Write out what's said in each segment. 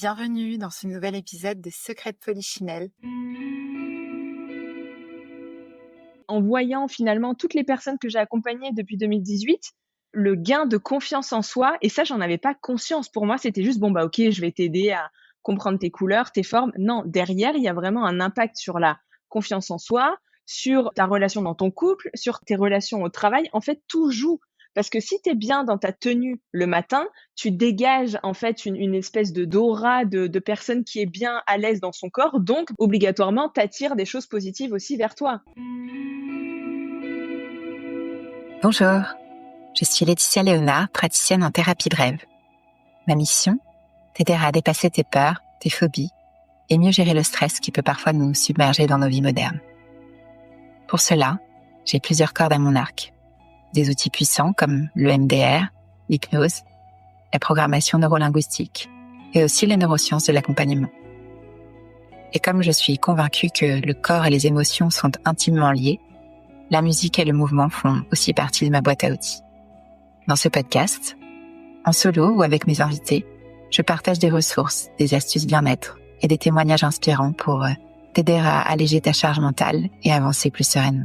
Bienvenue dans ce nouvel épisode de Secrets de Polichinelle. En voyant finalement toutes les personnes que j'ai accompagnées depuis 2018, le gain de confiance en soi, et ça, j'en avais pas conscience. Pour moi, c'était juste, bon, bah, ok, je vais t'aider à comprendre tes couleurs, tes formes. Non, derrière, il y a vraiment un impact sur la confiance en soi, sur ta relation dans ton couple, sur tes relations au travail. En fait, tout joue. Parce que si tu es bien dans ta tenue le matin, tu dégages en fait une espèce de d'aura de personne qui est bien à l'aise dans son corps. Donc, obligatoirement, t'attires des choses positives aussi vers toi. Bonjour, je suis Laetitia Léonard, praticienne en thérapie brève. Ma mission, t'aider à dépasser tes peurs, tes phobies et mieux gérer le stress qui peut parfois nous submerger dans nos vies modernes. Pour cela, j'ai plusieurs cordes à mon arc. Des outils puissants comme le MDR, l'hypnose, la programmation neurolinguistique et aussi les neurosciences de l'accompagnement. Et comme je suis convaincue que le corps et les émotions sont intimement liés, la musique et le mouvement font aussi partie de ma boîte à outils. Dans ce podcast, en solo ou avec mes invités, je partage des ressources, des astuces bien-être et des témoignages inspirants pour t'aider à alléger ta charge mentale et avancer plus sereinement.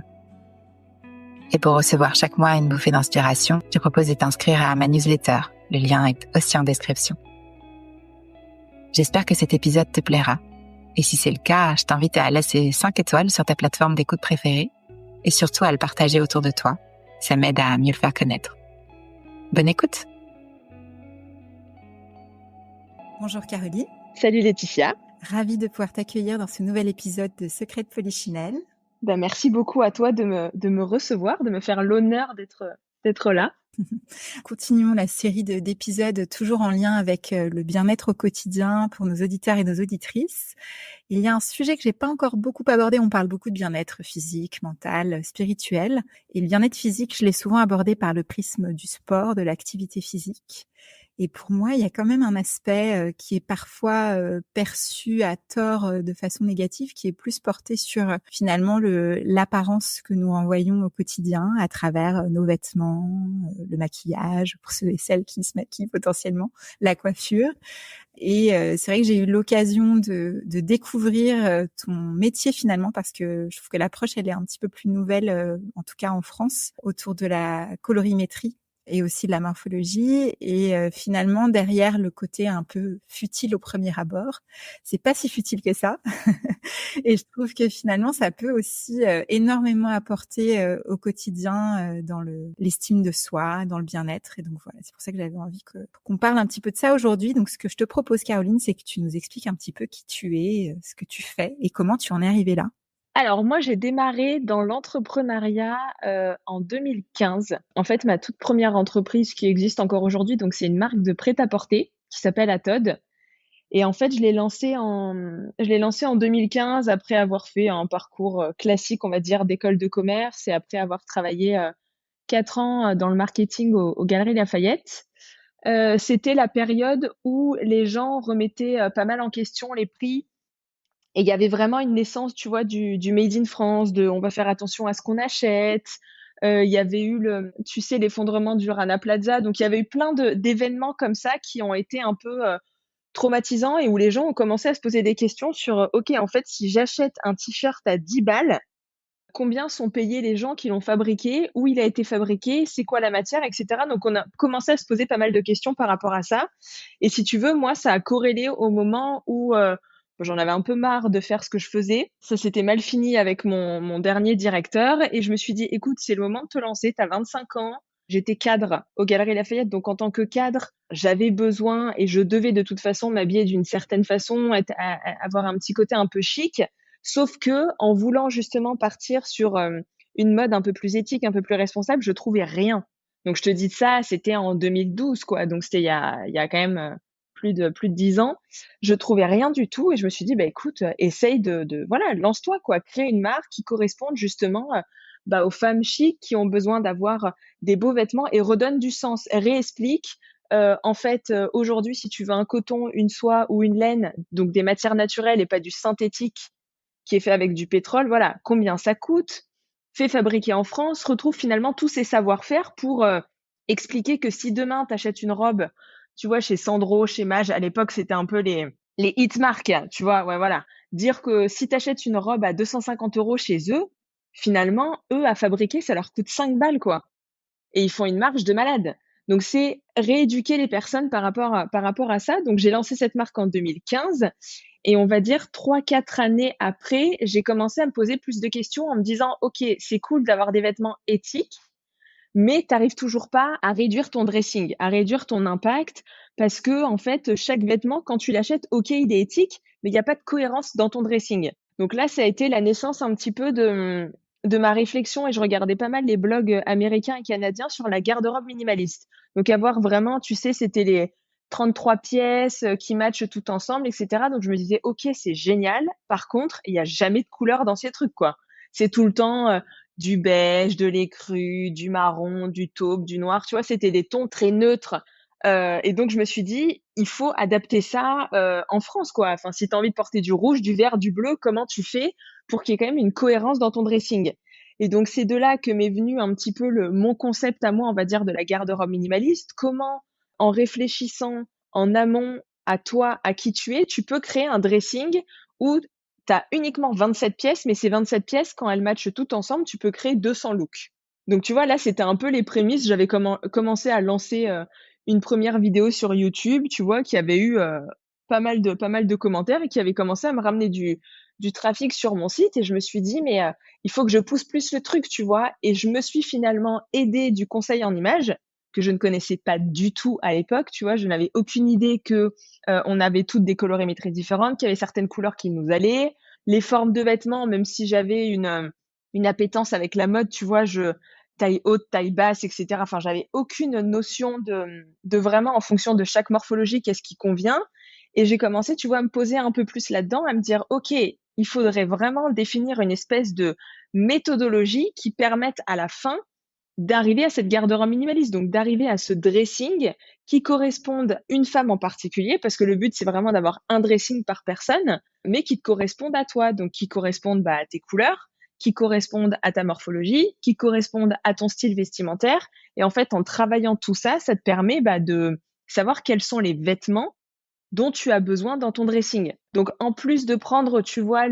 Et pour recevoir chaque mois une bouffée d'inspiration, je propose de t'inscrire à ma newsletter. Le lien est aussi en description. J'espère que cet épisode te plaira. Et si c'est le cas, je t'invite à laisser 5 étoiles sur ta plateforme d'écoute préférée et surtout à le partager autour de toi. Ça m'aide à mieux le faire connaître. Bonne écoute! Bonjour Caroline. Salut Laetitia. Ravie de pouvoir t'accueillir dans ce nouvel épisode de Secrets de Polichinelle. Merci beaucoup à toi de me recevoir, de me faire l'honneur d'être là. Continuons la série d'épisodes toujours en lien avec le bien-être au quotidien pour nos auditeurs et nos auditrices. Il y a un sujet que j'ai pas encore beaucoup abordé. On parle beaucoup de bien-être physique, mental, spirituel. Et le bien-être physique, je l'ai souvent abordé par le prisme du sport, de l'activité physique. Et pour moi, il y a quand même un aspect qui est parfois perçu à tort de façon négative, qui est plus porté sur finalement l'apparence que nous renvoyons au quotidien à travers nos vêtements, le maquillage, pour ceux et celles qui se maquillent potentiellement, la coiffure. Et c'est vrai que j'ai eu l'occasion de découvrir ton métier finalement, parce que je trouve que l'approche, elle est un petit peu plus nouvelle, en tout cas en France, autour de la colorimétrie et aussi de la morphologie. Et finalement, derrière le côté un peu futile au premier abord, c'est pas si futile que ça. Et je trouve que finalement, ça peut aussi énormément apporter au quotidien dans l'estime de soi, dans le bien-être. Et donc voilà, c'est pour ça que j'avais envie qu'on parle un petit peu de ça aujourd'hui. Donc ce que je te propose, Caroline, c'est que tu nous expliques un petit peu qui tu es, ce que tu fais et comment tu en es arrivée là. Alors moi, j'ai démarré dans l'entrepreneuriat, en 2015. En fait, ma toute première entreprise qui existe encore aujourd'hui, donc c'est une marque de prêt-à-porter qui s'appelle Atod. Et en fait, je l'ai lancé en 2015 après avoir fait un parcours, classique, on va dire, d'école de commerce et après avoir travaillé, 4 ans, dans le marketing aux Galeries Lafayette. C'était la période où les gens remettaient, pas mal en question les prix et il y avait vraiment une naissance, tu vois, du made in France, de on va faire attention à ce qu'on achète. Il y avait eu tu sais, l'effondrement du Rana Plaza. Donc il y avait eu plein d'événements comme ça qui ont été un peu, traumatisants et où les gens ont commencé à se poser des questions sur, OK, en fait, si j'achète un t-shirt à 10 balles, combien sont payés les gens qui l'ont fabriqué? Où il a été fabriqué? C'est quoi la matière? Et cetera. Donc on a commencé à se poser pas mal de questions par rapport à ça. Et si tu veux, moi, ça a corrélé au moment où, j'en avais un peu marre de faire ce que je faisais. Ça s'était mal fini avec mon dernier directeur et je me suis dit: «Écoute, c'est le moment de te lancer, tu as 25 ans». J'étais cadre aux Galeries Lafayette, donc en tant que cadre, j'avais besoin et je devais de toute façon m'habiller d'une certaine façon, avoir un petit côté un peu chic. Sauf que, en voulant justement partir sur, une mode un peu plus éthique, un peu plus responsable, je trouvais rien. Donc je te dis ça, c'était en 2012 quoi, donc c'était il y a quand même, plus de 10 ans. Je trouvais rien du tout et je me suis dit: «Bah écoute, essaye de voilà, lance-toi quoi, crée une marque qui corresponde justement, aux femmes chic qui ont besoin d'avoir, des beaux vêtements et redonne du sens». Réexplique, en fait, aujourd'hui, si tu veux un coton, une soie ou une laine, donc des matières naturelles et pas du synthétique qui est fait avec du pétrole, voilà, combien ça coûte, fait fabriquer en France, retrouve finalement tous ces savoir-faire pour expliquer que si demain tu achètes une robe, tu vois, chez Sandro, chez Maje, à l'époque, c'était un peu Les hit marques, tu vois, ouais, voilà. Dire que si tu achètes une robe à 250 € chez eux, finalement, eux, à fabriquer, ça leur coûte 5 balles, quoi. Et ils font une marge de malade. Donc, c'est rééduquer les personnes par rapport à ça. Donc, j'ai lancé cette marque en 2015 et on va dire 3, 4 années après, j'ai commencé à me poser plus de questions en me disant, OK, c'est cool d'avoir des vêtements éthiques, mais tu arrives toujours pas à réduire ton dressing, à réduire ton impact parce que, en fait, chaque vêtement, quand tu l'achètes, OK, il est éthique, mais il y a pas de cohérence dans ton dressing. Donc là, ça a été la naissance un petit peu de ma réflexion et je regardais pas mal les blogs, américains et canadiens sur la garde-robe minimaliste. Donc avoir vraiment, tu sais, c'était les 33 pièces, qui matchent tout ensemble et cetera. Donc je me disais: «OK, c'est génial». Par contre, il y a jamais de couleur dans ces trucs, quoi. C'est tout le temps, du beige, de l'écru, du marron, du taupe, du noir, tu vois? C'était des tons très neutres, et donc je me suis dit: «Il faut adapter ça, en France, quoi». Enfin, si tu as envie de porter du rouge, du vert, du bleu, comment tu fais pour qu'il y ait quand même une cohérence dans ton dressing? Et donc c'est de là que m'est venu un petit peu le mon concept à moi, on va dire, de la garde-robe minimaliste. Comment, en réfléchissant en amont à toi, à qui tu es, tu peux créer un dressing où tu as uniquement 27 pièces, mais ces 27 pièces, quand elles matchent toutes ensemble, tu peux créer 200 looks. Donc tu vois, là, c'était un peu les prémices. J'avais commencé à lancer une première vidéo sur YouTube, tu vois, qui avait eu pas mal de commentaires et qui avait commencé à me ramener du trafic sur mon site. Et je me suis dit, mais il faut que je pousse plus le truc, tu vois. Et je me suis finalement aidée du conseil en images que je ne connaissais pas du tout à l'époque, tu vois. Je n'avais aucune idée que on avait toutes des colorimétries différentes, qu'il y avait certaines couleurs qui nous allaient, les formes de vêtements, même si j'avais une appétence avec la mode, tu vois, taille haute, taille basse, etc. Enfin, j'avais aucune notion de vraiment en fonction de chaque morphologie, qu'est-ce qui convient. Et j'ai commencé, tu vois, à me poser un peu plus là-dedans, à me dire, OK, il faudrait vraiment définir une espèce de méthodologie qui permette à la fin d'arriver à cette garde-robe minimaliste, donc d'arriver à ce dressing qui corresponde une femme en particulier, parce que le but, c'est vraiment d'avoir un dressing par personne, mais qui te corresponde à toi, donc qui corresponde à tes couleurs, qui correspondent à ta morphologie, qui correspondent à ton style vestimentaire. Et en fait, en travaillant tout ça, ça te permet de savoir quels sont les vêtements dont tu as besoin dans ton dressing. Donc, en plus de prendre, tu vois,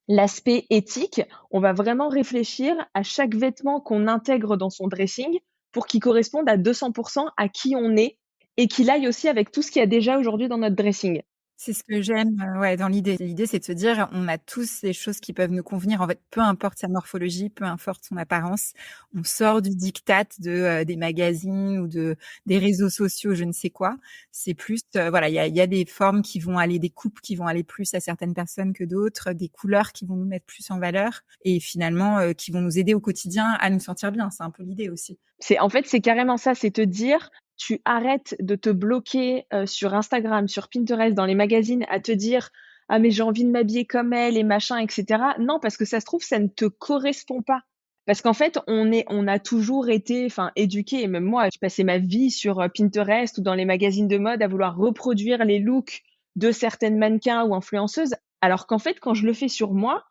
l'aspect éthique, on va vraiment réfléchir à chaque vêtement qu'on intègre dans son dressing pour qu'il corresponde à 200% à qui on est et qu'il aille aussi avec tout ce qu'il y a déjà aujourd'hui dans notre dressing. C'est ce que j'aime, ouais, dans l'idée. L'idée, c'est de se dire, on a tous des choses qui peuvent nous convenir. En fait, peu importe sa morphologie, peu importe son apparence, on sort du diktat des magazines ou des réseaux sociaux, je ne sais quoi. C'est plus, voilà, il y a des formes qui vont aller, des coupes qui vont aller plus à certaines personnes que d'autres, des couleurs qui vont nous mettre plus en valeur et finalement, qui vont nous aider au quotidien à nous sentir bien. C'est un peu l'idée aussi. C'est carrément ça, c'est te dire, tu arrêtes de te bloquer, sur Instagram, sur Pinterest, dans les magazines à te dire: «Ah mais j'ai envie de m'habiller comme elle et machin et cetera». Non, parce que ça se trouve, ça ne te correspond pas. Parce qu'en fait, on a toujours été, enfin, éduqués et même moi, je passais ma vie sur, Pinterest ou dans les magazines de mode à vouloir reproduire les looks de certaines mannequins ou influenceuses. Alors qu'en fait, quand je le fais sur moi,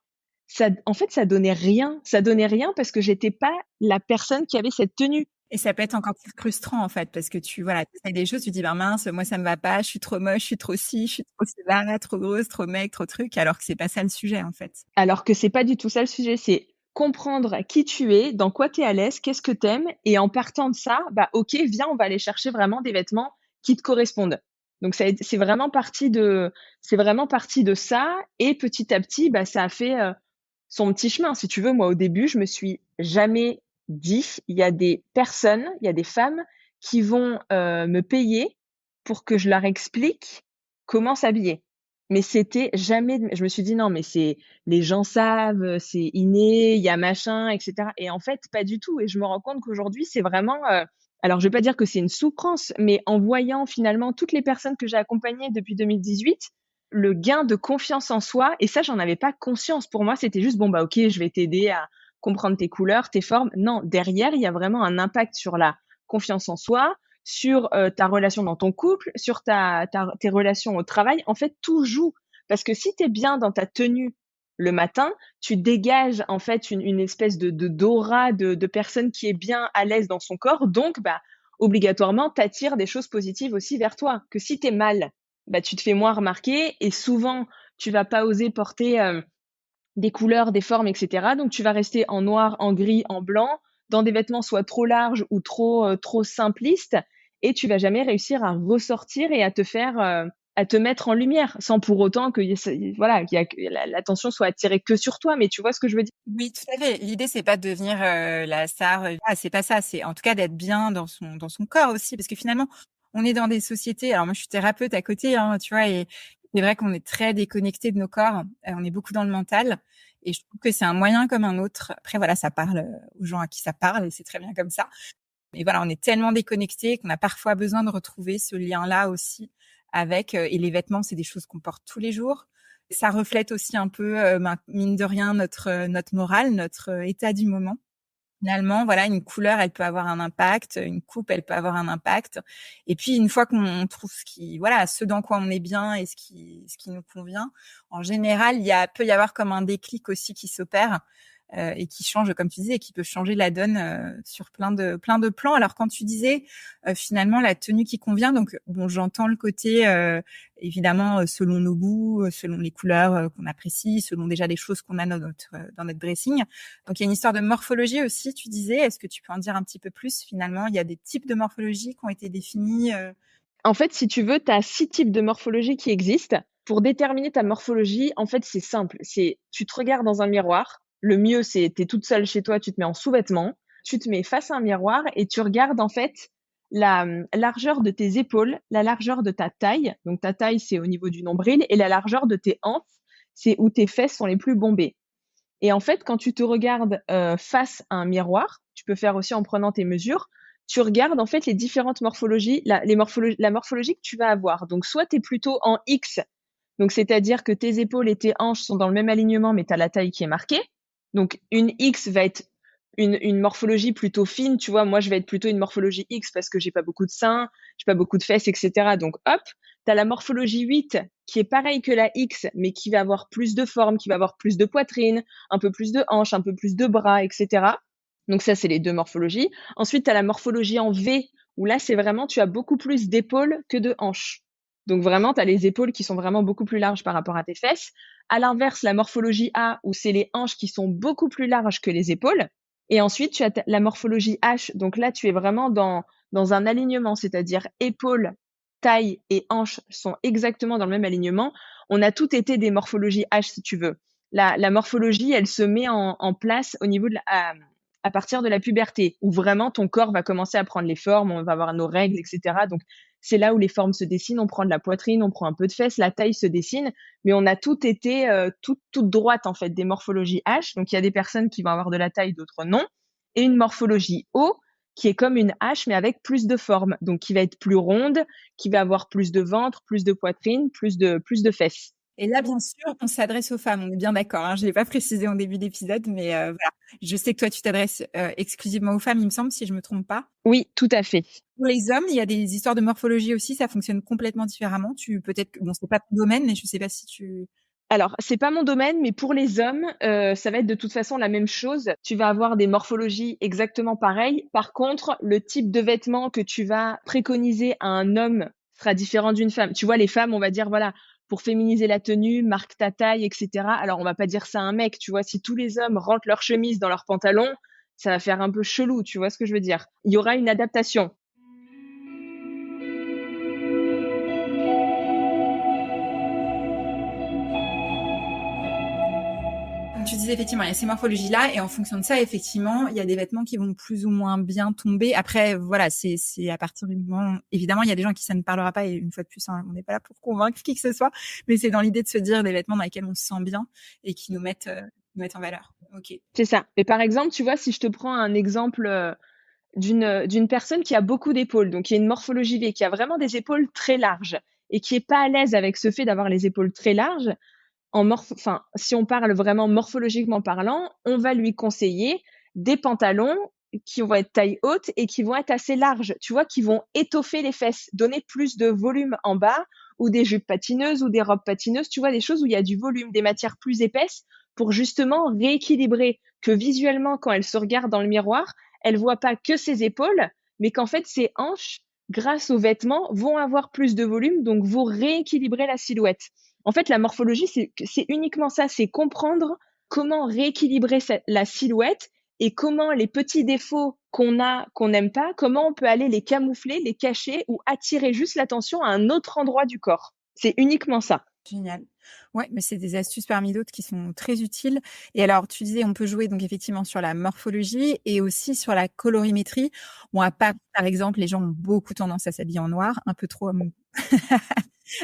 ça donnait rien. Ça donnait rien parce que j'étais pas la personne qui avait cette tenue. Et ça peut être encore plus frustrant, en fait, parce que voilà, tu essaies des choses, tu dis: «Ben mince, moi ça me va pas, je suis trop moche, je suis trop ci, je suis trop cela, trop grosse, trop maigre, trop truc», alors que c'est pas ça le sujet, en fait. Alors que c'est pas du tout ça le sujet, c'est comprendre qui tu es, dans quoi tu es à l'aise, qu'est-ce que tu aimes et en partant de ça, bah, OK, viens, on va aller chercher vraiment des vêtements qui te correspondent. Donc c'est vraiment parti de ça et petit à petit, bah, ça a fait, son petit chemin. Si tu veux, moi, au début, je me suis jamais dit: «Il y a des personnes, il y a des femmes qui vont, me payer pour que je leur explique comment s'habiller». Mais c'était jamais je me suis dit: «Non, mais c'est les gens savent, c'est inné, il y a machin et cetera» et en fait, pas du tout et je me rends compte qu'aujourd'hui, c'est vraiment, alors je vais pas dire que c'est une souffrance, mais en voyant finalement toutes les personnes que j'ai accompagnées depuis 2018, le gain de confiance en soi et ça, j'en avais pas conscience. Pour moi, c'était juste: «Bon, bah, OK, je vais t'aider à comprendre tes couleurs, tes formes». Non, derrière, il y a vraiment un impact sur la confiance en soi, sur, ta relation dans ton couple, sur tes relations au travail. En fait, tout joue parce que si tu es bien dans ta tenue le matin, tu dégages, en fait, une espèce d'aura de personne qui est bien à l'aise dans son corps donc bah, obligatoirement, tu attires des choses positives aussi vers toi. Que si tu es mal bah, tu te fais moins remarquer et souvent, tu vas pas oser porter, des couleurs, des formes et cetera. Donc tu vas rester en noir, en gris, en blanc, dans des vêtements soit trop larges ou trop simplistes et tu vas jamais réussir à ressortir et à te mettre en lumière sans pour autant que y ait voilà, qu'il y a que l'attention soit attirée que sur toi, mais tu vois ce que je veux dire? Oui, tout à fait. L'idée, c'est pas de devenir, la star, c'est pas ça. C'est en tout cas d'être bien dans son corps aussi parce que finalement, on est dans des sociétés alors moi, je suis thérapeute à côté, hein, tu vois? Et c'est vrai qu'on est très déconnectés de nos corps, on est beaucoup dans le mental et je trouve que c'est un moyen comme un autre. Après voilà, ça parle, aux gens à qui ça parle et c'est très bien comme ça. Mais voilà, on est tellement déconnectés qu'on a parfois besoin de retrouver ce lien-là aussi avec, et les vêtements, c'est des choses qu'on porte tous les jours. Ça reflète aussi un peu, mine de rien notre morale, notre état du moment. Finalement, voilà, une couleur, elle peut avoir un impact, une coupe, elle peut avoir un impact. Et puis une fois qu'on trouve ce dans quoi on est bien et ce qui nous convient, en général, peut y avoir comme un déclic aussi qui s'opère, et qui change, comme tu disais, et qui peut changer la donne, sur plein de plans. Alors quand tu disais, finalement la tenue qui convient, donc bon, j'entends le côté, évidemment, selon nos goûts, selon les couleurs, qu'on apprécie, selon déjà les choses qu'on a dans notre dressing. Donc il y a une histoire de morphologie aussi, tu disais. Est-ce que tu peux en dire un petit peu plus? Finalement, il y a des types de morphologie qui ont été définis. En fait, si tu veux, tu as 6 types de morphologie qui existent. Pour déterminer ta morphologie, en fait, c'est simple. C'est tu te regardes dans un miroir. Le mieux, c'est tu es toute seule chez toi, tu te mets en sous-vêtements, tu te mets face à un miroir et tu regardes en fait la largeur de tes épaules, la largeur de ta taille. Donc ta taille, c'est au niveau du nombril et la largeur de tes hanches, c'est où tes fesses sont les plus bombées. Et en fait, quand tu te regardes face à un miroir, tu peux faire aussi en prenant tes mesures, tu regardes en fait les différentes morphologies, la morphologie que tu vas avoir. Donc, soit tu es plutôt en X, donc c'est-à-dire que tes épaules et tes hanches sont dans le même alignement, mais tu as la taille qui est marquée. Donc, une X va être une morphologie plutôt fine, tu vois. Moi, je vais être plutôt une morphologie X parce que j'ai pas beaucoup de seins, j'ai pas beaucoup de fesses, etc. Donc, hop, tu as la morphologie 8 qui est pareille que la X, mais qui va avoir plus de forme, qui va avoir plus de poitrine, un peu plus de hanches, un peu plus de bras, etc. Donc ça, c'est les deux morphologies. Ensuite, tu as la morphologie en V, où là, c'est vraiment, tu as beaucoup plus d'épaules que de hanches. Donc vraiment, tu as les épaules qui sont vraiment beaucoup plus larges par rapport à tes fesses. À l'inverse, la morphologie A, où c'est les hanches qui sont beaucoup plus larges que les épaules. Et ensuite, tu as la morphologie H. Donc là, tu es vraiment dans un alignement, c'est-à-dire épaules, taille et hanches sont exactement dans le même alignement. On a tout été des morphologies H, si tu veux. La morphologie, elle se met en place au niveau à partir de la puberté, où vraiment ton corps va commencer à prendre les formes, on va avoir nos règles, etc. Donc, c'est là où les formes se dessinent, on prend de la poitrine, on prend un peu de fesses, la taille se dessine, mais on a tout été toute droite, en fait, des morphologies H. Donc, il y a des personnes qui vont avoir de la taille, d'autres non. Et une morphologie O, qui est comme une H, mais avec plus de forme. Donc, qui va être plus ronde, qui va avoir plus de ventre, plus de poitrine, plus de fesses. Et là, bien sûr, on s'adresse aux femmes, on est bien d'accord, hein. Je l'ai pas précisé en début d'épisode, mais voilà. Je sais que toi, tu t'adresses, exclusivement aux femmes, il me semble, si je me trompe pas. Oui, tout à fait. Pour les hommes, il y a des histoires de morphologie aussi, ça fonctionne complètement différemment. Peut-être que bon, c'est pas ton domaine, mais je sais pas si tu Alors, c'est pas mon domaine, mais pour les hommes, ça va être de toute façon la même chose. Tu vas avoir des morphologies exactement pareilles. Par contre, le type de vêtements que tu vas préconiser à un homme sera différent d'une femme. Tu vois, les femmes, on va dire, voilà, pour féminiser la tenue, marque ta taille, etc. Alors, on va pas dire ça à un mec, tu vois. Si tous les hommes rentrent leur chemise dans leurs pantalons, ça va faire un peu chelou, tu vois ce que je veux dire. Il y aura une adaptation. comme tu disais, effectivement, il y a ces morphologies-là et en fonction de ça, effectivement, il y a des vêtements qui vont plus ou moins bien tomber. Après, voilà, c'est à partir du moment évidemment, il y a des gens qui ça ne parlera pas et une fois de plus, hein, on n'est pas là pour convaincre qui que ce soit, mais c'est dans l'idée de se dire des vêtements dans lesquels on se sent bien et qui nous mettent en valeur. OK. C'est ça. Et par exemple, tu vois, si je te prends un exemple d'une personne qui a beaucoup d'épaules, donc qui a une morphologie V, qui a vraiment des épaules très larges et qui est pas à l'aise avec ce fait d'avoir les épaules très larges, enfin, si on parle vraiment morphologiquement parlant, on va lui conseiller des pantalons qui vont être taille haute et qui vont être assez larges, tu vois, qui vont étoffer les fesses, donner plus de volume en bas, ou des jupes patineuses ou des robes patineuses, tu vois, des choses où il y a du volume, des matières plus épaisses pour justement rééquilibrer que visuellement, quand elle se regarde dans le miroir, elle voit pas que ses épaules, mais qu'en fait, ses hanches grâce aux vêtements, vont avoir plus de volume, donc vont rééquilibrer la silhouette. En fait, la morphologie, c'est uniquement ça, c'est comprendre comment rééquilibrer la silhouette et comment les petits défauts qu'on a, qu'on n'aime pas, comment on peut aller les camoufler, les cacher ou attirer juste l'attention à un autre endroit du corps. C'est uniquement ça. Génial. Ouais, mais c'est des astuces parmi d'autres qui sont très utiles. Et alors, tu disais, on peut jouer donc effectivement sur la morphologie et aussi sur la colorimétrie. Bon, à Paris, par exemple, les gens ont beaucoup tendance à s'habiller en noir, un peu trop à mon goût.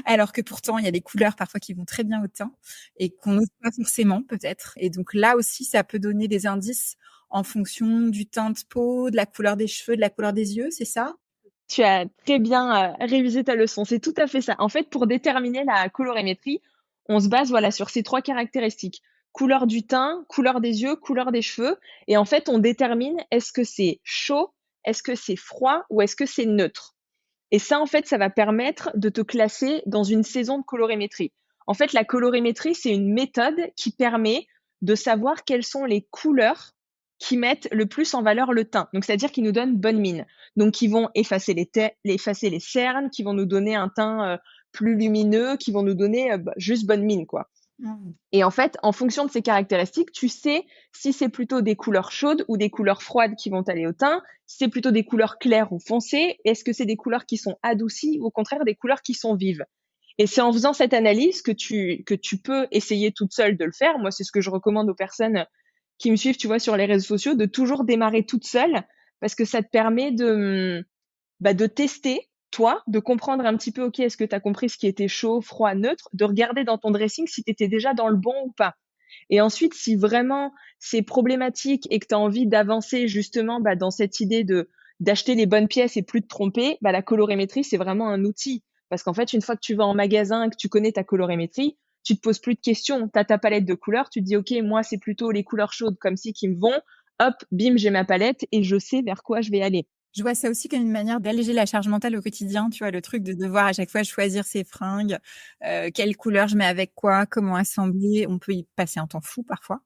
Alors que pourtant, il y a des couleurs parfois qui vont très bien au teint et qu'on n'ose pas forcément peut-être. Et donc là aussi, ça peut donner des indices en fonction du teint de peau, de la couleur des cheveux, de la couleur des yeux, c'est ça? Tu as très bien révisé ta leçon. C'est tout à fait ça. En fait, pour déterminer la colorimétrie, on se base voilà, sur ces 3 caractéristiques. Couleur du teint, couleur des yeux, couleur des cheveux. Et en fait, on détermine est-ce que c'est chaud, est-ce que c'est froid ou est-ce que c'est neutre. Et ça, en fait, ça va permettre de te classer dans une saison de colorimétrie. En fait, la colorimétrie, c'est une méthode qui permet de savoir quelles sont les couleurs qui mettent le plus en valeur le teint. Donc, c'est-à-dire qui nous donnent bonne mine. Donc, qui vont effacer effacer les cernes, qui vont nous donner un teint plus lumineux, qui vont nous donner juste bonne mine, quoi. Mmh. Et en fait, en fonction de ces caractéristiques, tu sais si c'est plutôt des couleurs chaudes ou des couleurs froides qui vont aller au teint, si c'est plutôt des couleurs claires ou foncées, est-ce que c'est des couleurs qui sont adoucies ou au contraire des couleurs qui sont vives. Et c'est en faisant cette analyse que tu peux essayer toute seule de le faire. Moi, c'est ce que je recommande aux personnes qui me suivent, tu vois, sur les réseaux sociaux, de toujours démarrer toute seule parce que ça te permet de tester, toi, de comprendre un petit peu, OK, est-ce que tu as compris ce qui était chaud, froid, neutre, de regarder dans ton dressing si tu étais déjà dans le bon ou pas. Et ensuite, si vraiment c'est problématique et que tu as envie d'avancer justement dans cette idée de d'acheter les bonnes pièces et plus te tromper, la colorimétrie, c'est vraiment un outil. Parce qu'en fait, une fois que tu vas en magasin, que tu connais ta colorimétrie, tu te poses plus de questions. Tu as ta palette de couleurs, tu te dis, OK, moi, c'est plutôt les couleurs chaudes comme ci qui me vont. Hop, bim, j'ai ma palette et je sais vers quoi je vais aller. Je vois ça aussi comme une manière d'alléger la charge mentale au quotidien, tu vois? Le truc de devoir à chaque fois choisir ses fringues, quelle couleur je mets avec quoi, comment assembler. On peut y passer un temps fou parfois,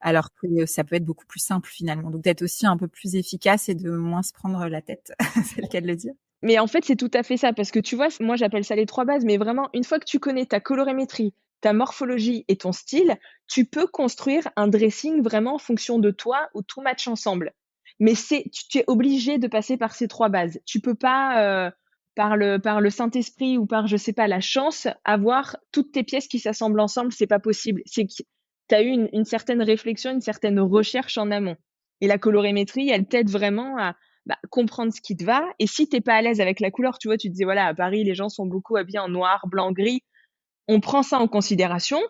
alors que ça peut être beaucoup plus simple finalement. Donc d'être aussi un peu plus efficace et de moins se prendre la tête, c'est le cas de le dire. Mais en fait, c'est tout à fait ça, parce que tu vois, moi j'appelle ça les 3 bases, mais vraiment, une fois que tu connais ta colorimétrie, ta morphologie et ton style, tu peux construire un dressing vraiment en fonction de toi où tout match ensemble. Mais tu es obligé de passer par ces 3 bases. Tu peux pas, par le Saint-Esprit ou par, je sais pas, la chance, avoir toutes tes pièces qui s'assemblent ensemble, c'est pas possible. C'est que tu as eu une certaine réflexion, une certaine recherche en amont. Et la colorimétrie, elle t'aide vraiment à comprendre ce qui te va. Et si t'es pas à l'aise avec la couleur, tu vois, tu te dis, voilà, à Paris, les gens sont beaucoup habillés en noir, blanc, gris. On prend ça en considération.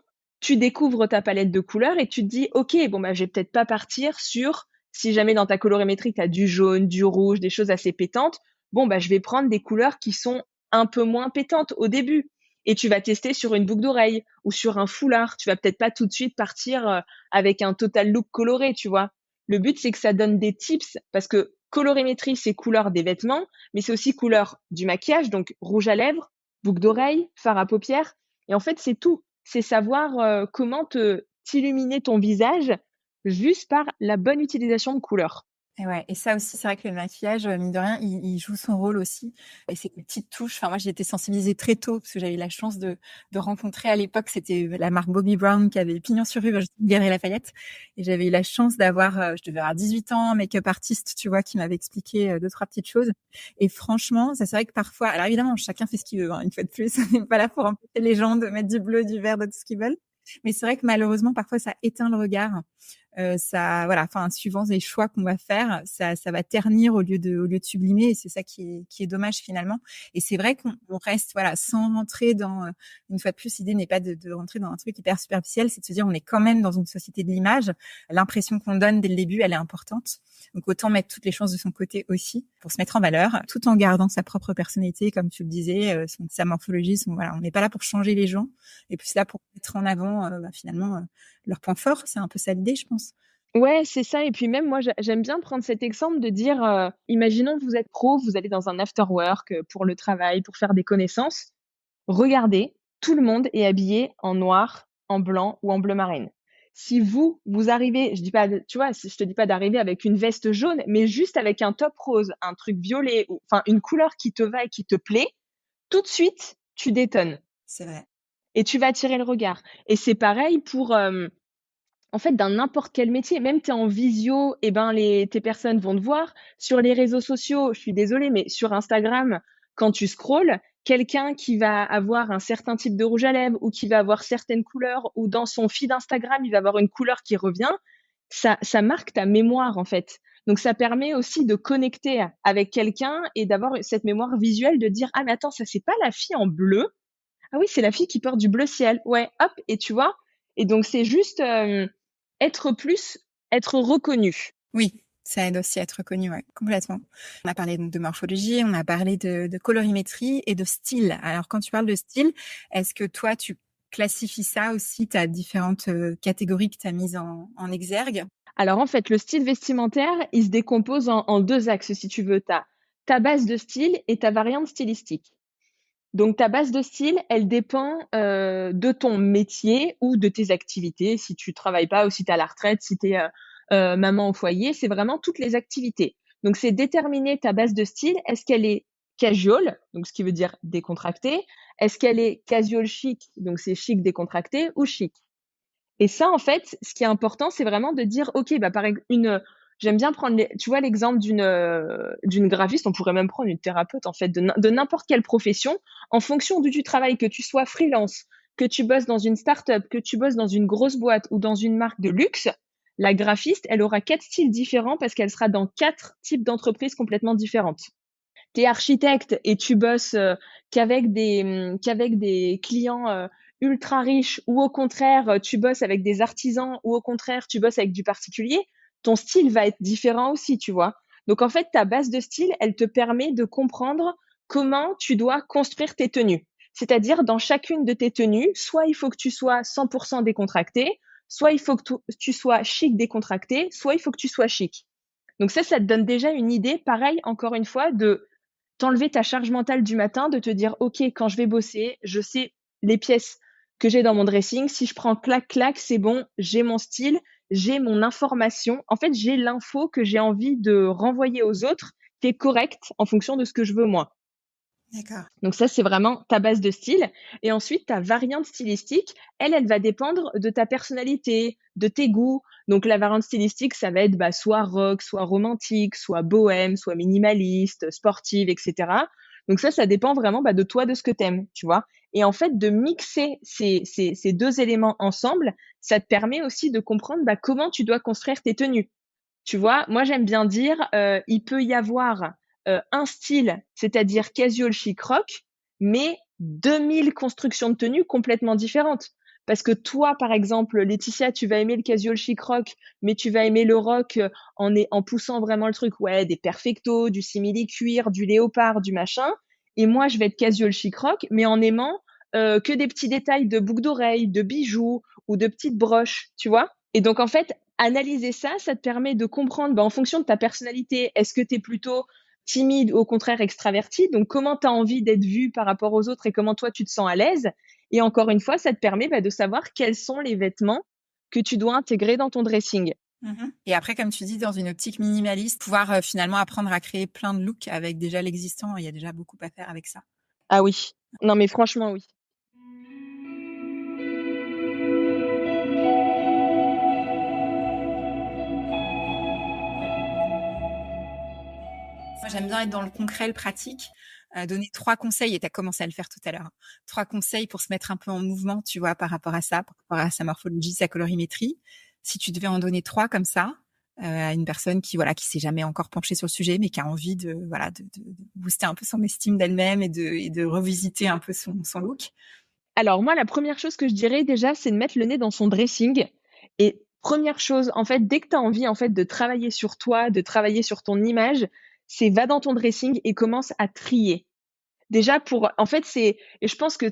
Tu découvres ta palette de couleurs et tu te dis, OK, bon, je vais peut-être pas partir sur, si jamais dans ta colorimétrie, tu as du jaune, du rouge, des choses assez pétantes. Bon, je vais prendre des couleurs qui sont un peu moins pétantes au début. Et tu vas tester sur une boucle d'oreille ou sur un foulard. Tu vas peut-être pas tout de suite partir avec un total look coloré, tu vois. Le but, c'est que ça donne des tips parce que colorimétrie, c'est couleur des vêtements, mais c'est aussi couleur du maquillage, donc rouge à lèvres, boucle d'oreille, fard à paupières. Et en fait, c'est tout. C'est savoir comment t'illuminer ton visage juste par la bonne utilisation de couleurs. Et ouais, et ça aussi, c'est vrai que le maquillage, mine de rien, il joue son rôle aussi et c'est des petites touches. Enfin, moi, j'ai été sensibilisée très tôt parce que j'avais eu la chance de rencontrer à l'époque, c'était la marque Bobbi Brown qui avait pignon sur rue, juste Galeries Lafayette et j'avais eu la chance d'avoir, je devais avoir 18 ans, un make-up artiste, tu vois, qui m'avait expliqué, 2-3 petites choses et franchement, ça c'est vrai que parfois alors évidemment, chacun fait ce qu'il veut, hein, une fois de plus, on n'est pas là pour empêcher les gens de mettre du bleu, du vert, de tout ce qu'ils veulent. Mais c'est vrai que malheureusement, parfois, ça éteint le regard. Ça, voilà, enfin, suivant les choix qu'on va faire, ça va ternir au lieu de sublimer, et c'est ça qui est dommage finalement. Et c'est vrai qu'on reste, voilà, sans rentrer dans, une fois de plus, l'idée n'est pas de rentrer dans un truc hyper superficiel, c'est de se dire, on est quand même dans une société de l'image. L'impression qu'on donne dès le début, elle est importante. Donc autant mettre toutes les chances de son côté aussi pour se mettre en valeur, tout en gardant sa propre personnalité, comme tu le disais, sa morphologie. Voilà, on n'est pas là pour changer les gens, et plus là pour mettre en avant, finalement, leur point fort. C'est un peu ça l'idée, je pense. Ouais, c'est ça. Et puis même moi, j'aime bien prendre cet exemple de dire, imaginons que vous êtes pro, vous allez dans un after work pour le travail, pour faire des connaissances. Regardez, tout le monde est habillé en noir, en blanc ou en bleu marine. si vous arrivez, je dis pas, tu vois, je te dis pas d'arriver avec une veste jaune, mais juste avec un top rose, un truc violet, ou enfin une couleur qui te va et qui te plaît, tout de suite, tu détonnes C'est vrai. et tu vas attirer le regard. Et c'est pareil pour, en fait, dans n'importe quel métier, même tu es en visio, et ben tes personnes vont te voir. Sur les réseaux sociaux, je suis désolée, mais sur Instagram, quand tu scrolles, quelqu'un qui va avoir un certain type de rouge à lèvres ou qui va avoir certaines couleurs ou dans son feed Instagram, il va avoir une couleur qui revient, ça marque ta mémoire en fait. Donc ça permet aussi de connecter avec quelqu'un et d'avoir cette mémoire visuelle de dire: «Ah mais attends, ça c'est pas la fille en bleu? Ah oui, c'est la fille qui porte du bleu ciel. Ouais, hop» et tu vois? Et donc c'est juste, être plus être reconnu. Oui, ça aide aussi à être reconnu, ouais, complètement. On a parlé donc de morphologie, on a parlé de colorimétrie et de style. Alors quand tu parles de style, est-ce que toi tu classifies ça aussi, tu as différentes, catégories que tu as mises en exergue? Alors en fait, le style vestimentaire, il se décompose en 2 axes si tu veux. Tu as ta base de style et ta variante stylistique. Donc ta base de style, elle dépend, de ton métier ou de tes activités. Si tu travailles pas ou si tu es à la retraite, si tu es, maman au foyer, c'est vraiment toutes les activités. Donc c'est déterminer ta base de style. Est-ce qu'elle est casual, donc ce qui veut dire décontractée? Est-ce qu'elle est casual chic, donc c'est chic décontracté ou chic? Et ça, en fait, ce qui est important, c'est vraiment de dire, OK, bah, j'aime bien prendre tu vois, l'exemple d'une graphiste, on pourrait même prendre une thérapeute, en fait, de n'importe quelle profession. En fonction d'où tu travailles, que tu sois freelance, que tu bosses dans une start-up, que tu bosses dans une grosse boîte ou dans une marque de luxe, la graphiste, elle aura 4 styles différents parce qu'elle sera dans 4 types d'entreprises complètement différentes. Tu es architecte et tu bosses qu'avec des clients ultra riches ou au contraire, tu bosses avec des artisans ou au contraire, tu bosses avec du particulier, ton style va être différent aussi, tu vois. Donc en fait, ta base de style, elle te permet de comprendre comment tu dois construire tes tenues. C'est-à-dire, dans chacune de tes tenues, soit il faut que tu sois 100% décontracté, soit il faut que tu sois chic décontracté, soit il faut que tu sois chic. Donc ça te donne déjà une idée, pareil, encore une fois, de t'enlever ta charge mentale du matin, de te dire: «OK, quand je vais bosser, je sais les pièces que j'ai dans mon dressing. Si je prends clac, clac, c'est bon, j'ai mon style, j'ai mon information». En fait, j'ai l'info que j'ai envie de renvoyer aux autres, qui est correcte en fonction de ce que je veux moi. D'accord. Donc ça, c'est vraiment ta base de style. Et ensuite, ta variante stylistique, elle va dépendre de ta personnalité, de tes goûts. Donc la variante stylistique, ça va être bah, soit rock, soit romantique, soit bohème, soit minimaliste, sportive, etc. Donc ça dépend vraiment bah, de toi, de ce que t'aimes, tu vois. Et en fait, de mixer ces deux éléments ensemble, ça te permet aussi de comprendre bah, comment tu dois construire tes tenues. Tu vois, moi j'aime bien dire, il peut y avoir un style, c'est-à-dire casual chic rock, mais 2000 constructions de tenues complètement différentes. Parce que toi, par exemple, Laetitia, tu vas aimer le casual chic rock, mais tu vas aimer le rock en poussant vraiment le truc, ouais, des perfectos, du simili-cuir, du léopard, du machin. Et moi, je vais être casual chic rock, mais en aimant que des petits détails de boucles d'oreilles, de bijoux ou de petites broches, tu vois. Et donc, en fait, analyser ça, ça te permet de comprendre, bah, en fonction de ta personnalité, est-ce que tu es plutôt timide ou au contraire extraverti? Donc, comment tu as envie d'être vu par rapport aux autres et comment toi, tu te sens à l'aise? Et encore une fois, ça te permet bah, de savoir quels sont les vêtements que tu dois intégrer dans ton dressing. Mmh. Et après, comme tu dis, dans une optique minimaliste, pouvoir, finalement apprendre à créer plein de looks avec déjà l'existant. Il y a déjà beaucoup à faire avec ça. Ah oui. Non, mais franchement, oui. Moi, j'aime bien être dans le concret, le pratique, donner 3 conseils et tu as commencé à le faire tout à l'heure, hein. 3 conseils pour se mettre un peu en mouvement, tu vois, par rapport à ça, par rapport à sa morphologie, sa colorimétrie. Si tu devais en donner 3 comme ça, à une personne qui, voilà, qui s'est jamais encore penchée sur le sujet, mais qui a envie de, voilà, de booster un peu son estime d'elle-même et de revisiter un peu son look. Alors moi, la première chose que je dirais déjà, c'est de mettre le nez dans son dressing. Et première chose, en fait, dès que tu as envie en fait de travailler sur toi, de travailler sur ton image, c'est va dans ton dressing et commence à trier. Déjà pour en fait, et je pense que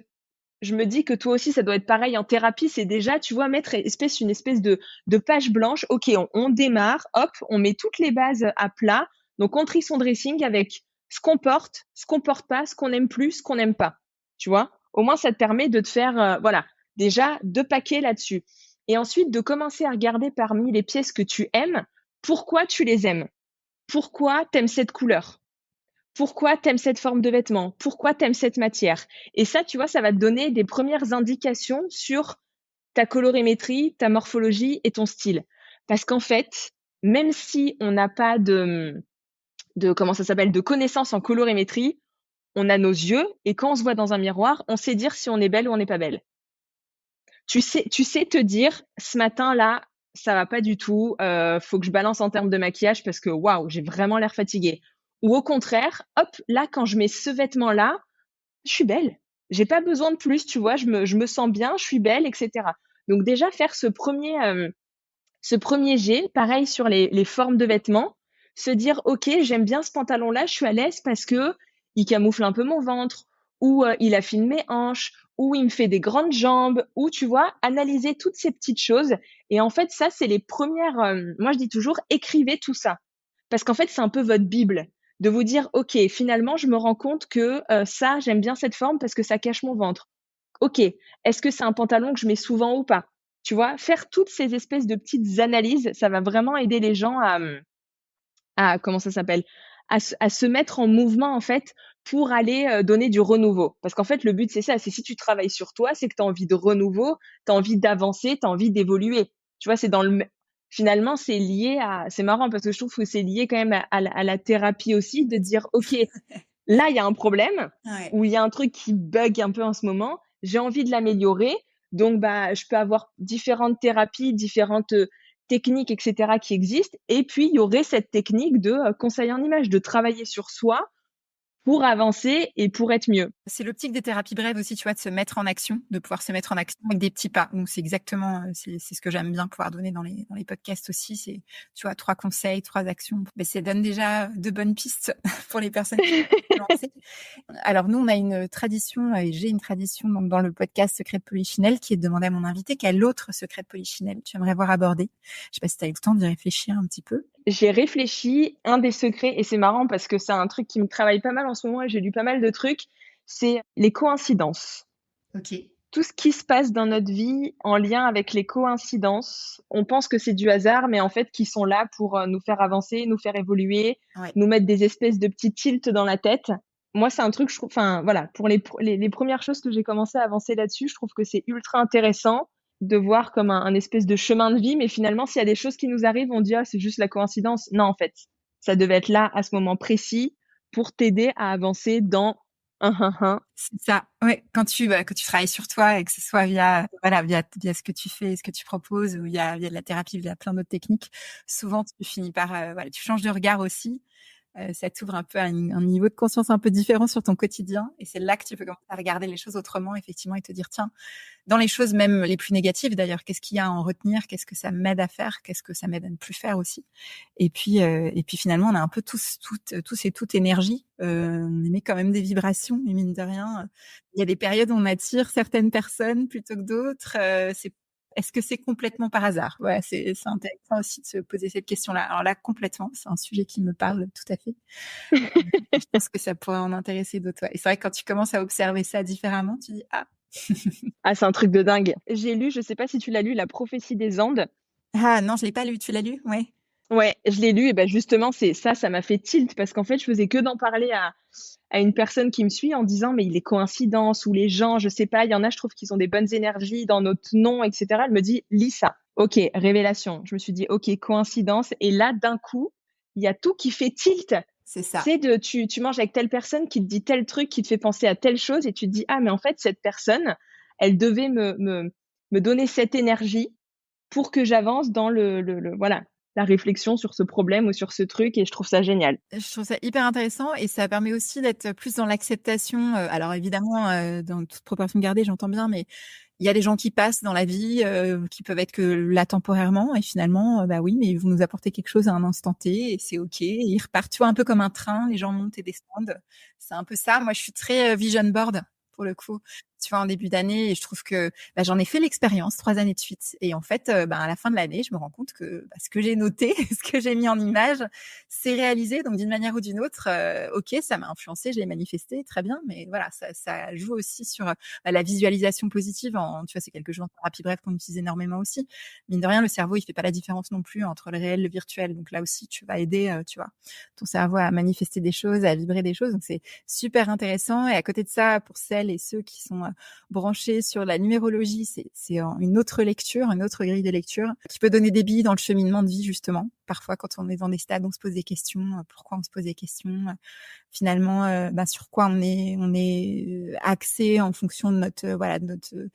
je me dis que toi aussi, ça doit être pareil en thérapie, c'est déjà, tu vois, mettre une espèce de page blanche. OK, on démarre, hop, on met toutes les bases à plat. Donc on trie son dressing avec ce qu'on porte pas, ce qu'on aime plus, ce qu'on n'aime pas. Tu vois? Au moins, ça te permet de te faire, voilà, déjà 2 paquets là-dessus. Et ensuite, de commencer à regarder parmi les pièces que tu aimes, pourquoi tu les aimes. Pourquoi t'aimes cette couleur? Pourquoi t'aimes cette forme de vêtement? Pourquoi t'aimes cette matière? Et ça, tu vois, ça va te donner des premières indications sur ta colorimétrie, ta morphologie et ton style. Parce qu'en fait, même si on n'a pas comment ça s'appelle, de connaissances en colorimétrie, on a nos yeux et quand on se voit dans un miroir, on sait dire si on est belle ou on n'est pas belle. Tu sais te dire, ce matin-là, ça va pas du tout, faut que je balance en termes de maquillage parce que waouh, j'ai vraiment l'air fatiguée. Ou au contraire, hop, là, quand je mets ce vêtement-là, je suis belle. J'ai pas besoin de plus, tu vois, je me sens bien, je suis belle, etc. Donc déjà, faire ce premier jet, pareil sur les formes de vêtements, se dire, OK, j'aime bien ce pantalon-là, je suis à l'aise parce que il camoufle un peu mon ventre, ou il affine mes hanches, ou il me fait des grandes jambes, ou tu vois, analyser toutes ces petites choses. Et en fait, ça, c'est les premières, moi je dis toujours, écrivez tout ça. Parce qu'en fait, c'est un peu votre Bible. De vous dire, OK, finalement, je me rends compte que ça, j'aime bien cette forme parce que ça cache mon ventre. OK, est-ce que c'est un pantalon que je mets souvent ou pas? Tu vois? Faire toutes ces espèces de petites analyses, ça va vraiment aider les gens à comment ça s'appelle? À se mettre en mouvement, en fait, pour aller, donner du renouveau. Parce qu'en fait, le but, c'est ça, c'est si tu travailles sur toi, c'est que tu as envie de renouveau, tu as envie d'avancer, tu as envie d'évoluer. Tu vois? C'est dans le finalement, c'est lié à c'est marrant parce que je trouve que c'est lié quand même à la thérapie aussi, de dire: «OK, là, il y a un problème Ouais. ou il y a un truc qui bug un peu en ce moment, j'ai envie de l'améliorer. Donc, bah, je peux avoir différentes thérapies, différentes techniques, etc., qui existent. Et puis, il y aurait cette technique de conseil en image, de travailler sur soi pour avancer et pour être mieux. C'est l'optique des thérapies brèves aussi, tu vois, de se mettre en action, de pouvoir se mettre en action avec des petits pas. Donc, c'est exactement, c'est ce que j'aime bien pouvoir donner dans les podcasts aussi. C'est, tu vois, 3 conseils, 3 actions. Mais ça donne déjà de bonnes pistes pour les personnes qui veulent se lancer. Alors, nous, on a une tradition, et j'ai une tradition donc, dans le podcast Secret de Polichinelle qui est de demander à mon invité quel autre secret de Polichinelle tu aimerais voir abordé. Je sais pas si tu as eu le temps d'y réfléchir un petit peu. J'ai réfléchi, un des secrets, et c'est marrant parce que c'est un truc qui me travaille pas mal en ce moment et j'ai lu pas mal de trucs, c'est les coïncidences. Ok. Tout ce qui se passe dans notre vie en lien avec les coïncidences, on pense que c'est du hasard, mais en fait, qui sont là pour nous faire avancer, nous faire évoluer, Ouais. nous mettre des espèces de petits tilts dans la tête. Moi, c'est un truc, je trouve, enfin, voilà, pour les premières choses que j'ai commencé à avancer là-dessus, je trouve que c'est ultra intéressant de voir comme un espèce de chemin de vie, mais finalement, s'il y a des choses qui nous arrivent, on dit, ah, c'est juste la coïncidence. Non, en fait, ça devait être là à ce moment précis pour t'aider à avancer dans un. C'est ça. Ouais, quand tu travailles sur toi et que ce soit via voilà, via ce que tu fais, ce que tu proposes ou via de la thérapie, via plein d'autres techniques, souvent tu finis par, voilà, tu changes de regard aussi. Ça t'ouvre un peu à un niveau de conscience un peu différent sur ton quotidien et c'est là que tu peux commencer à regarder les choses autrement effectivement et te dire: «Tiens, dans les choses même les plus négatives d'ailleurs, qu'est-ce qu'il y a à en retenir? Qu'est-ce que ça m'aide à faire? Qu'est-ce que ça m'aide à ne plus faire aussi?» Et puis finalement, on a un peu tous et toutes énergie. On émet quand même des vibrations et mine de rien, il y a des périodes où on attire certaines personnes plutôt que d'autres. Est-ce que c'est complètement par hasard? Ouais, c'est intéressant aussi de se poser cette question-là. Alors là, complètement, c'est un sujet qui me parle tout à fait. Je pense que ça pourrait en intéresser d'autres, ouais. Et c'est vrai que quand tu commences à observer ça différemment, tu dis: «Ah!» Ah, c'est un truc de dingue. J'ai lu, je sais pas si tu l'as lu, La prophétie des Andes. Ah non, je l'ai pas lu. Tu l'as lu? Ouais. Ouais, je l'ai lu et ben justement, c'est ça m'a fait tilt parce qu'en fait, je faisais que d'en parler à une personne qui me suit en disant: «Mais les coïncidences ou les gens, je sais pas, il y en a, je trouve qu'ils ont des bonnes énergies dans notre nom et cetera». Elle me dit: «Lis ça». OK, révélation. Je me suis dit: «OK, coïncidence» et là, d'un coup, il y a tout qui fait tilt. C'est ça. C'est de tu manges avec telle personne qui te dit tel truc, qui te fait penser à telle chose et tu te dis: «Ah mais en fait, cette personne, elle devait me donner cette énergie pour que j'avance dans le voilà, la réflexion sur ce problème ou sur ce truc» et je trouve ça génial. Je trouve ça hyper intéressant et ça permet aussi d'être plus dans l'acceptation, alors évidemment, dans toute proportion gardée, j'entends bien, mais il y a des gens qui passent dans la vie, qui peuvent être que là temporairement et finalement, bah oui, mais ils vont nous apporter quelque chose à un instant T et c'est OK et ils repartent, tu vois? Un peu comme un train, les gens montent et descendent. C'est un peu ça. Moi, je suis très, vision board pour le coup. tu vois, en début d'année, et je trouve que j'en ai fait l'expérience 3 années de suite. Et en fait, à la fin de l'année, je me rends compte que ce que j'ai noté, ce que j'ai mis en image, c'est réalisé. Donc d'une manière ou d'une autre, ok, ça m'a influencé, je l'ai manifesté, très bien. Mais voilà, ça joue aussi sur la visualisation positive. Tu vois, c'est quelque chose en thérapie brève qu'on utilise énormément aussi. Mine de rien, le cerveau, il fait pas la différence non plus entre le réel et le virtuel. Donc là aussi, tu vas aider, tu vois, ton cerveau à manifester des choses, à vibrer des choses. Donc c'est super intéressant. Et à côté de ça, pour celles et ceux qui sont branchés sur la numérologie, c'est une autre lecture, une autre grille de lecture qui peut donner des billes dans le cheminement de vie, justement. Parfois, quand on est dans des stades, on se pose des questions. Pourquoi on se pose des questions? Finalement, sur quoi on est axé en fonction de notre,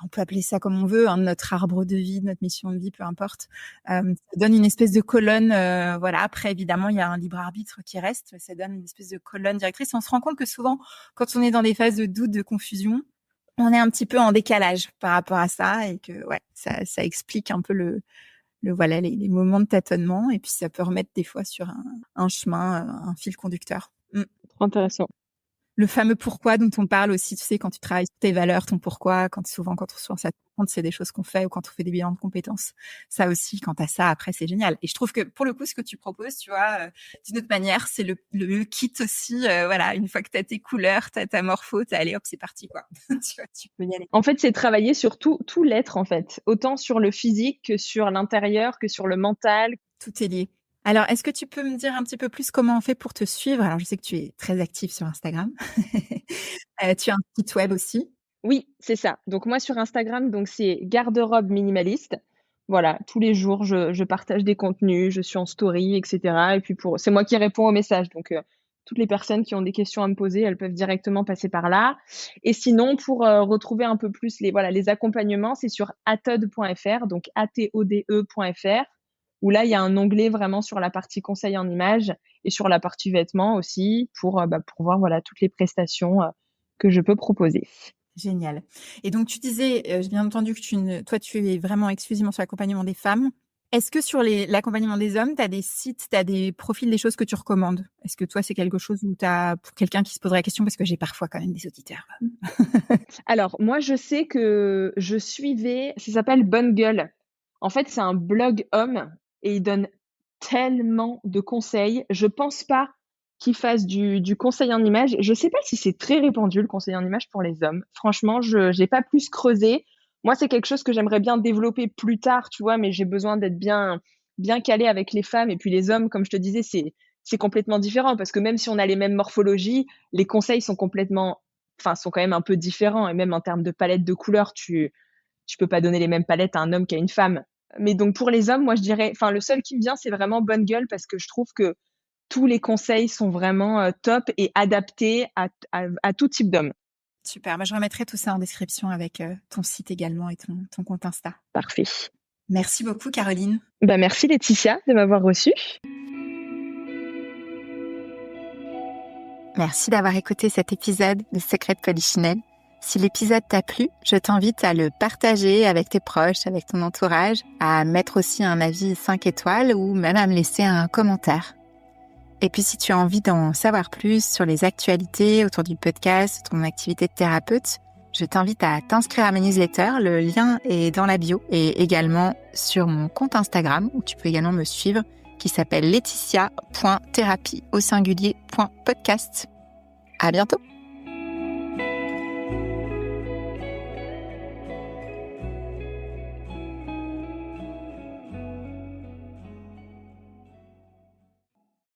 on peut appeler ça comme on veut, hein, notre arbre de vie, de notre mission de vie, peu importe. Ça donne une espèce de colonne, Après, évidemment, il y a un libre arbitre qui reste, mais ça donne une espèce de colonne directrice. On se rend compte que souvent, quand on est dans des phases de doute, de confusion, on est un petit peu en décalage par rapport à ça, et que ça explique un peu les moments de tâtonnement, et puis ça peut remettre des fois sur un chemin, un fil conducteur. Trop intéressant. Le fameux pourquoi dont on parle aussi, tu sais, quand tu travailles sur tes valeurs, ton pourquoi, quand on se lance à compte, c'est des choses qu'on fait, ou quand on fait des bilans de compétences. Ça aussi, quand t'as ça, après, c'est génial. Et je trouve que, pour le coup, ce que tu proposes, tu vois, d'une autre manière, c'est le kit aussi, une fois que t'as tes couleurs, t'as ta morpho, allez, hop, c'est parti, quoi. Tu vois, tu peux y aller. En fait, c'est travailler sur tout l'être, en fait. Autant sur le physique que sur l'intérieur, que sur le mental. Tout est lié. Alors, est-ce que tu peux me dire un petit peu plus comment on fait pour te suivre? Alors, je sais que tu es très active sur Instagram. Tu as un site web aussi? Oui, c'est ça. Donc moi, sur Instagram, donc c'est garde-robe minimaliste. Voilà, tous les jours, je partage des contenus, je suis en story, et cetera. Et puis c'est moi qui réponds aux messages. Donc, toutes les personnes qui ont des questions à me poser, elles peuvent directement passer par là. Et sinon, pour retrouver un peu plus les accompagnements, c'est sur atode.fr, donc atode.fr, où là, il y a un onglet vraiment sur la partie conseil en images et sur la partie vêtements aussi, pour voir toutes les prestations que je peux proposer. Génial. Et donc, tu disais, j'ai bien entendu que toi, tu es vraiment exclusivement sur l'accompagnement des femmes. Est-ce que sur l'accompagnement des hommes, tu as des sites, tu as des profils, des choses que tu recommandes? Est-ce que toi, c'est quelque chose où pour quelqu'un qui se poserait la question, parce que j'ai parfois quand même des auditeurs. Alors, moi, je sais que je suivais, ça s'appelle Bonne Gueule. En fait, c'est un blog homme et il donne tellement de conseils. Je pense pas qu'il fasse du conseil en image. Je sais pas si c'est très répandu, le conseil en image pour les hommes. Franchement, j'ai pas plus creusé. Moi, c'est quelque chose que j'aimerais bien développer plus tard, tu vois, mais j'ai besoin d'être bien calé avec les femmes. Et puis les hommes, comme je te disais, c'est complètement différent, parce que même si on a les mêmes morphologies, les conseils sont sont quand même un peu différents. Et même en termes de palette de couleurs, tu peux pas donner les mêmes palettes à un homme qu'à une femme. Mais donc pour les hommes, moi je dirais, le seul qui me vient, c'est vraiment Bonne Gueule, parce que je trouve que tous les conseils sont vraiment top et adaptés à tout type d'homme. Super. Je remettrai tout ça en description avec ton site également et ton compte Insta. Parfait. Merci beaucoup, Caroline. Merci Laetitia de m'avoir reçue. Merci d'avoir écouté cet épisode de Secrets de Polichinelle. Si l'épisode t'a plu, je t'invite à le partager avec tes proches, avec ton entourage, à mettre aussi un avis 5 étoiles ou même à me laisser un commentaire. Et puis si tu as envie d'en savoir plus sur les actualités autour du podcast, ton activité de thérapeute, je t'invite à t'inscrire à mes newsletters. Le lien est dans la bio et également sur mon compte Instagram, où tu peux également me suivre, qui s'appelle laetitia.thérapie au singulier.podcast. À bientôt!